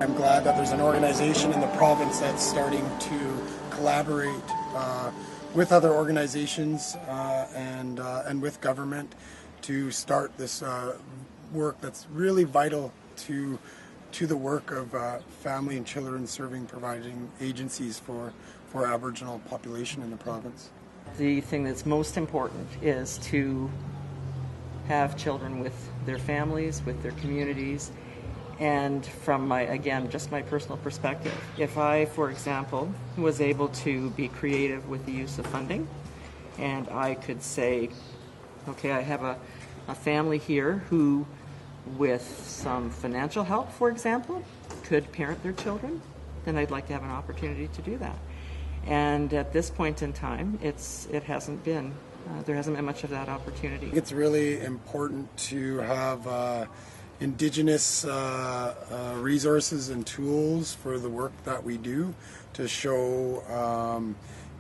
I'm glad that there's an organization in the province that's starting to collaborate with other organizations and with government to start this work that's really vital to the work of family and children serving providing agencies for Aboriginal population in the province. The thing that's most important is to have children with their families, with their communities, and from just my personal perspective, if I, for example, was able to be creative with the use of funding, and I could say, okay, I have a family here who, with some financial help, for example, could parent their children, then I'd like to have an opportunity to do that. And at this point in time, there hasn't been much of that opportunity. It's really important to have Indigenous resources and tools for the work that we do to show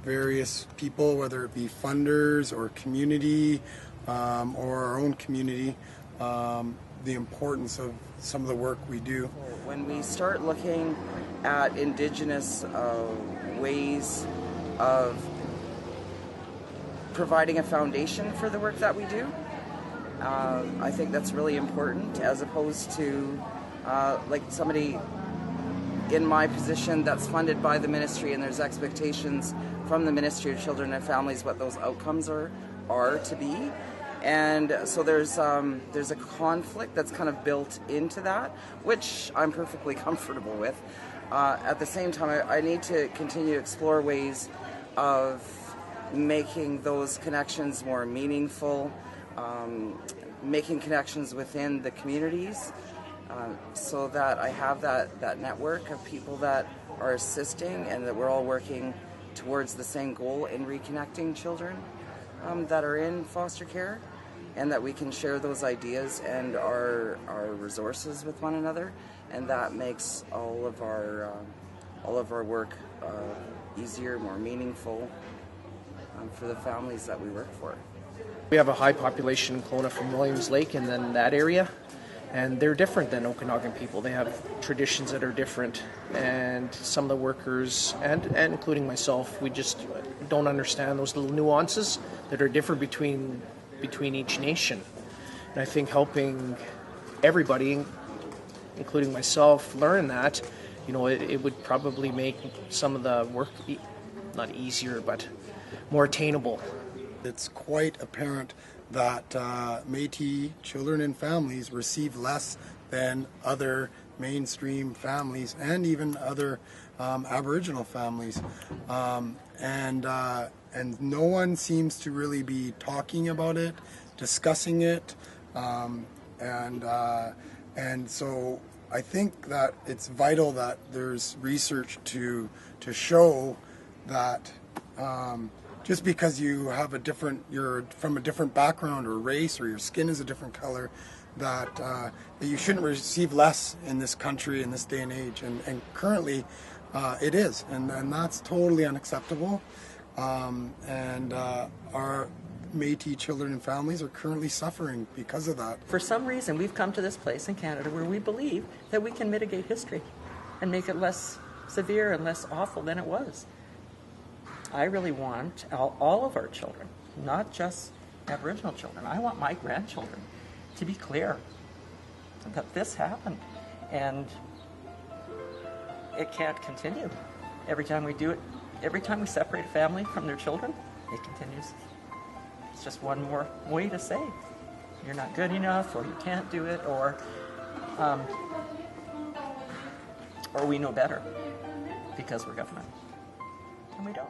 various people, whether it be funders or community or our own community, the importance of some of the work we do. When we start looking at Indigenous ways of providing a foundation for the work that we do, I think that's really important, as opposed to like somebody in my position that's funded by the ministry and there's expectations from the Ministry of Children and Families what those outcomes are to be. And so there's a conflict that's kind of built into that, which I'm perfectly comfortable with. At the same time, I need to continue to explore ways of making those connections more meaningful, making connections within the communities, so that I have that network of people that are assisting and that we're all working towards the same goal in reconnecting children that are in foster care, and that we can share those ideas and our resources with one another, and that makes all of our work easier, more meaningful for the families that we work for. We have a high population in Kelowna from Williams Lake and then that area, and they're different than Okanagan people. They have traditions that are different, and some of the workers, and including myself, we just don't understand those little nuances that are different between each nation. And I think helping everybody, including myself, learn that, it would probably make some of the work not easier, but more attainable. It's quite apparent that Métis children and families receive less than other mainstream families and even other Aboriginal families, and no one seems to really be talking about it, discussing it, and so I think that it's vital that there's research to show that just because you have you're from a different background or race, or your skin is a different color, that you shouldn't receive less in this country in this day and age. And currently it is, and that's totally unacceptable. And our Métis children and families are currently suffering because of that. For some reason, we've come to this place in Canada where we believe that we can mitigate history and make it less severe and less awful than it was. I really want all of our children, not just Aboriginal children. I want my grandchildren to be clear that this happened, and it can't continue. Every time we do it, every time we separate a family from their children, it continues. It's just one more way to say you're not good enough, or you can't do it, or we know better because we're government, and we don't.